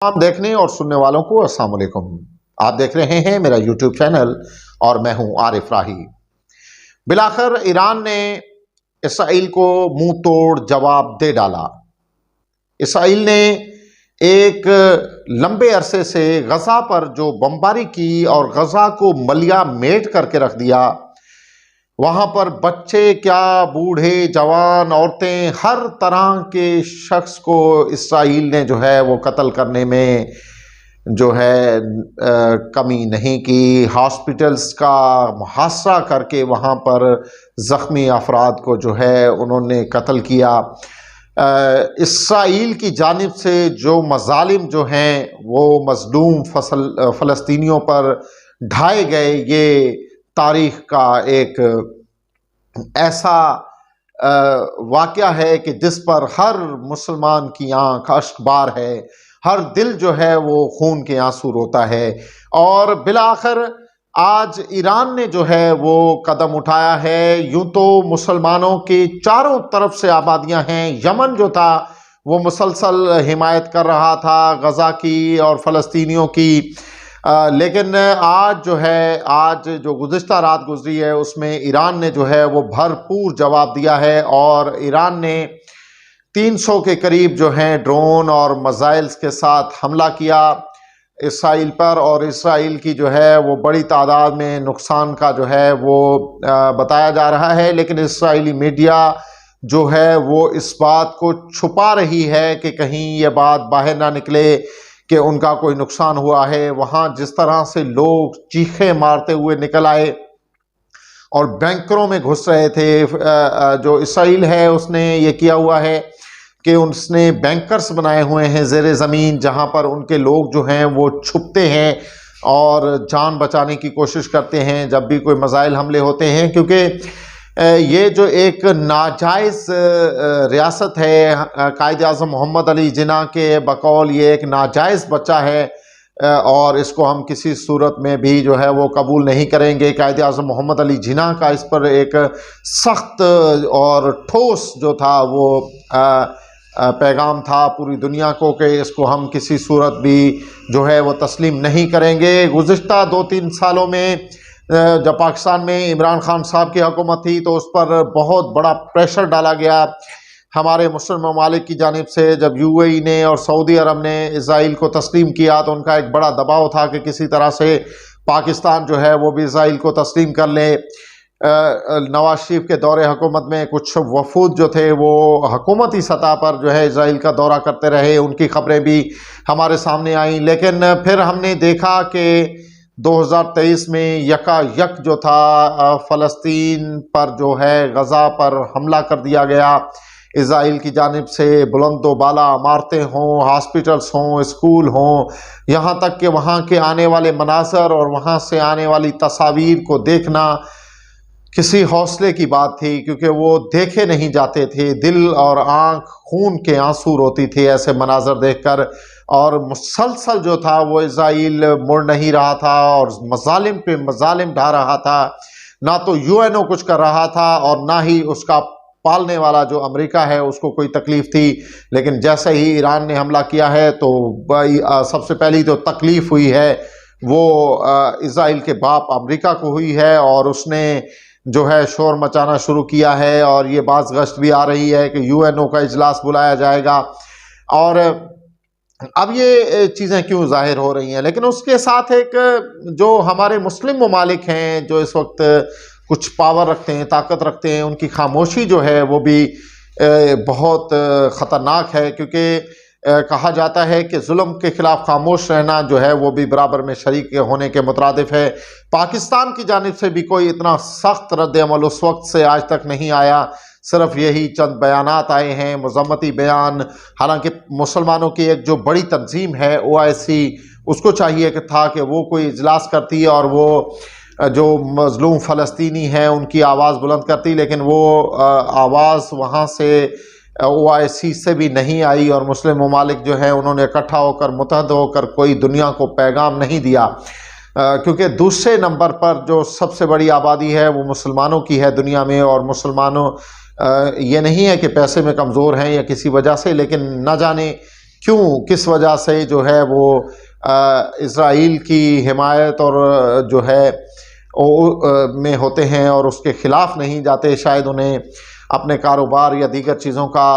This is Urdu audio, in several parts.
تمام دیکھنے اور سننے والوں کو السلام علیکم۔ آپ دیکھ رہے ہیں میرا یوٹیوب چینل اور میں ہوں عارف راہی۔ بالآخر ایران نے اسرائیل کو منہ توڑ جواب دے ڈالا۔ اسرائیل نے ایک لمبے عرصے سے غزہ پر جو بمباری کی اور غزہ کو ملیا میٹ کر کے رکھ دیا، وہاں پر بچے کیا، بوڑھے، جوان، عورتیں، ہر طرح کے شخص کو اسرائیل نے جو ہے وہ قتل کرنے میں جو ہے کمی نہیں کی۔ ہاسپٹلز کا محاصرہ کر کے وہاں پر زخمی افراد کو جو ہے انہوں نے قتل کیا۔ اسرائیل کی جانب سے جو مظالم جو ہیں وہ مظلوم فلسطینیوں پر ڈھائے گئے، یہ تاریخ کا ایک ایسا واقعہ ہے کہ جس پر ہر مسلمان کی آنکھ اشک بار ہے، ہر دل جو ہے وہ خون کے آنسو روتا ہے۔ اور بالآخر آج ایران نے جو ہے وہ قدم اٹھایا ہے۔ یوں تو مسلمانوں کے چاروں طرف سے آبادیاں ہیں۔ یمن جو تھا وہ مسلسل حمایت کر رہا تھا غزہ کی اور فلسطینیوں کی، لیکن آج جو گزشتہ رات گزری ہے اس میں ایران نے جو ہے وہ بھرپور جواب دیا ہے، اور ایران نے 300 کے قریب جو ہیں ڈرون اور میزائلز کے ساتھ حملہ کیا اسرائیل پر، اور اسرائیل کی جو ہے وہ بڑی تعداد میں نقصان کا جو ہے وہ بتایا جا رہا ہے۔ لیکن اسرائیلی میڈیا جو ہے وہ اس بات کو چھپا رہی ہے کہ کہیں یہ بات باہر نہ نکلے کہ ان کا کوئی نقصان ہوا ہے۔ وہاں جس طرح سے لوگ چیخیں مارتے ہوئے نکل آئے اور بینکروں میں گھس رہے تھے، جو اسرائیل ہے اس نے یہ کیا ہوا ہے کہ اس نے بینکرز بنائے ہوئے ہیں زیر زمین، جہاں پر ان کے لوگ جو ہیں وہ چھپتے ہیں اور جان بچانے کی کوشش کرتے ہیں جب بھی کوئی میزائل حملے ہوتے ہیں، کیونکہ یہ جو ایک ناجائز ریاست ہے، قائد اعظم محمد علی جناح کے بقول یہ ایک ناجائز بچہ ہے، اور اس کو ہم کسی صورت میں بھی جو ہے وہ قبول نہیں کریں گے۔ قائد اعظم محمد علی جناح کا اس پر ایک سخت اور ٹھوس جو تھا وہ پیغام تھا پوری دنیا کو کہ اس کو ہم کسی صورت بھی جو ہے وہ تسلیم نہیں کریں گے۔ گزشتہ 2-3 سالوں میں جب پاکستان میں عمران خان صاحب کی حکومت تھی تو اس پر بہت بڑا پریشر ڈالا گیا ہمارے مسلم ممالک کی جانب سے۔ جب یو اے ای نے اور سعودی عرب نے اسرائیل کو تسلیم کیا تو ان کا ایک بڑا دباؤ تھا کہ کسی طرح سے پاکستان جو ہے وہ بھی اسرائیل کو تسلیم کر لے۔ نواز شریف کے دور حکومت میں کچھ وفود جو تھے وہ حکومتی سطح پر جو ہے اسرائیل کا دورہ کرتے رہے، ان کی خبریں بھی ہمارے سامنے آئیں، لیکن پھر ہم نے دیکھا کہ 2023 میں یک جو تھا فلسطین پر جو ہے غزہ پر حملہ کر دیا گیا اسرائیل کی جانب سے۔ بلند و بالا عمارتیں ہوں، ہاسپٹلز ہوں، اسکول ہوں، یہاں تک کہ وہاں کے آنے والے مناظر اور وہاں سے آنے والی تصاویر کو دیکھنا کسی حوصلے کی بات تھی، کیونکہ وہ دیکھے نہیں جاتے تھے۔ دل اور آنکھ خون کے آنسو روتی تھی ایسے مناظر دیکھ کر، اور مسلسل جو تھا وہ اسرائیل مڑ نہیں رہا تھا اور مظالم پہ مظالم ڈھا رہا تھا۔ نہ تو یو این او کچھ کر رہا تھا اور نہ ہی اس کا پالنے والا جو امریکہ ہے اس کو کوئی تکلیف تھی، لیکن جیسے ہی ایران نے حملہ کیا ہے تو سب سے پہلی تو تکلیف ہوئی ہے وہ اسرائیل کے باپ امریکہ کو ہوئی ہے، اور اس نے جو ہے شور مچانا شروع کیا ہے، اور یہ باز گشت بھی آ رہی ہے کہ یو این او کا اجلاس بلایا جائے گا۔ اور اب یہ چیزیں کیوں ظاہر ہو رہی ہیں، لیکن اس کے ساتھ ایک جو ہمارے مسلم ممالک ہیں جو اس وقت کچھ پاور رکھتے ہیں، طاقت رکھتے ہیں، ان کی خاموشی جو ہے وہ بھی بہت خطرناک ہے، کیونکہ کہا جاتا ہے کہ ظلم کے خلاف خاموش رہنا جو ہے وہ بھی برابر میں شریک ہونے کے مترادف ہے۔ پاکستان کی جانب سے بھی کوئی اتنا سخت رد عمل اس وقت سے آج تک نہیں آیا، صرف یہی چند بیانات آئے ہیں، مذمتی بیان۔ حالانکہ مسلمانوں کی ایک جو بڑی تنظیم ہے OIC، اس کو چاہیے کہ تھا کہ وہ کوئی اجلاس کرتی اور وہ جو مظلوم فلسطینی ہیں ان کی آواز بلند کرتی، لیکن وہ آواز وہاں سے OIC سے بھی نہیں آئی، اور مسلم ممالک جو ہیں انہوں نے اکٹھا ہو کر متحد ہو کر کوئی دنیا کو پیغام نہیں دیا، کیونکہ دوسرے نمبر پر جو سب سے بڑی آبادی ہے وہ مسلمانوں کی ہے دنیا میں، اور مسلمانوں یہ نہیں ہے کہ پیسے میں کمزور ہیں یا کسی وجہ سے، لیکن نہ جانے کیوں کس وجہ سے جو ہے وہ اسرائیل کی حمایت اور جو ہے میں ہوتے ہیں اور اس کے خلاف نہیں جاتے. شاید انہیں اپنے کاروبار یا دیگر چیزوں کا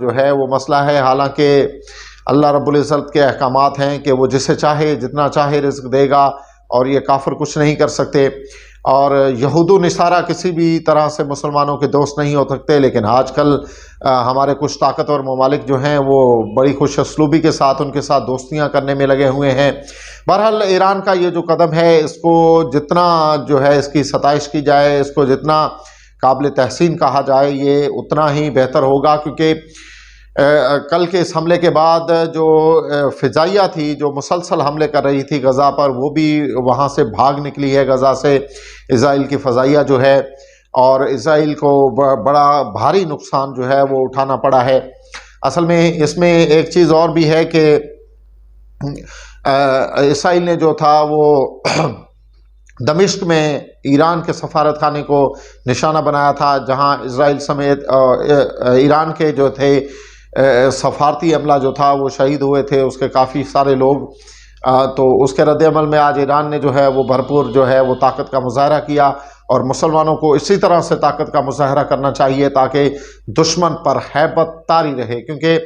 جو ہے وہ مسئلہ ہے. حالانکہ اللہ رب العزت کے احکامات ہیں کہ وہ جسے چاہے جتنا چاہے رزق دے گا اور یہ کافر کچھ نہیں کر سکتے. اور یہود و نصارہ کسی بھی طرح سے مسلمانوں کے دوست نہیں ہو سکتے. لیکن آج کل ہمارے کچھ طاقتور ممالک جو ہیں وہ بڑی خوش اسلوبی کے ساتھ ان کے ساتھ دوستیاں کرنے میں لگے ہوئے ہیں. بہرحال ایران کا یہ جو قدم ہے اس کو جتنا جو ہے اس کی ستائش کی جائے, اس کو جتنا قابل تحسین کہا جائے, یہ اتنا ہی بہتر ہوگا. کیونکہ کل کے اس حملے کے بعد جو فضائیہ تھی جو مسلسل حملے کر رہی تھی غزہ پر, وہ بھی وہاں سے بھاگ نکلی ہے غزہ سے. اسرائیل کی فضائیہ جو ہے, اور اسرائیل کو بڑا بھاری نقصان جو ہے وہ اٹھانا پڑا ہے. اصل میں اس میں ایک چیز اور بھی ہے کہ اسرائیل نے جو تھا وہ دمشق میں ایران کے سفارت خانے کو نشانہ بنایا تھا, جہاں اسرائیل سمیت ایران کے جو تھے سفارتی عملہ جو تھا وہ شہید ہوئے تھے, اس کے کافی سارے لوگ. تو اس کے رد عمل میں آج ایران نے جو ہے وہ بھرپور جو ہے وہ طاقت کا مظاہرہ کیا, اور مسلمانوں کو اسی طرح سے طاقت کا مظاہرہ کرنا چاہیے تاکہ دشمن پر ہیبت طاری رہے. کیونکہ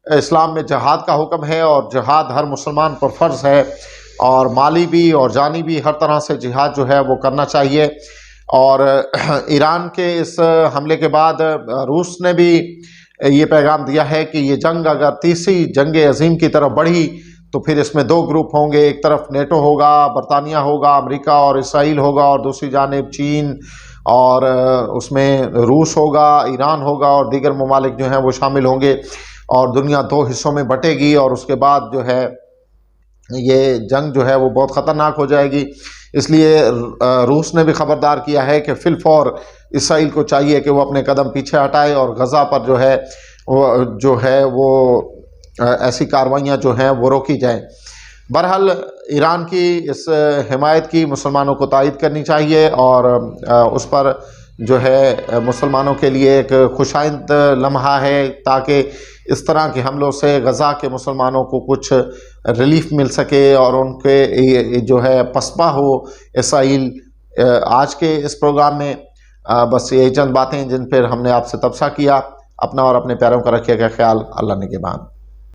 اسلام میں جہاد کا حکم ہے اور جہاد ہر مسلمان پر فرض ہے, اور مالی بھی اور جانی بھی ہر طرح سے جہاد جو ہے وہ کرنا چاہیے. اور ایران کے اس حملے کے بعد روس نے بھی یہ پیغام دیا ہے کہ یہ جنگ اگر تیسری جنگ عظیم کی طرف بڑھی تو پھر اس میں دو گروپ ہوں گے. ایک طرف نیٹو ہوگا, برطانیہ ہوگا, امریکہ اور اسرائیل ہوگا, اور دوسری جانب چین اور اس میں روس ہوگا, ایران ہوگا, اور دیگر ممالک جو ہیں وہ شامل ہوں گے, اور دنیا دو حصوں میں بٹے گی. اور اس کے بعد جو ہے یہ جنگ جو ہے وہ بہت خطرناک ہو جائے گی. اس لیے روس نے بھی خبردار کیا ہے کہ فی الفور اسرائیل کو چاہیے کہ وہ اپنے قدم پیچھے ہٹائے اور غزہ پر جو ہے وہ ایسی کارروائیاں جو ہیں وہ روکی جائیں. بہرحال ایران کی اس حمایت کی مسلمانوں کو تائید کرنی چاہیے, اور اس پر جو ہے مسلمانوں کے لیے ایک خوشائند لمحہ ہے, تاکہ اس طرح کے حملوں سے غزہ کے مسلمانوں کو کچھ ریلیف مل سکے اور ان کے جو ہے پسپا ہو اسرائیل. آج کے اس پروگرام میں بس یہی چند باتیں جن پر ہم نے آپ سے تبصرہ کیا. اپنا اور اپنے پیاروں کا رکھیے گا خیال. اللہ نگہبان.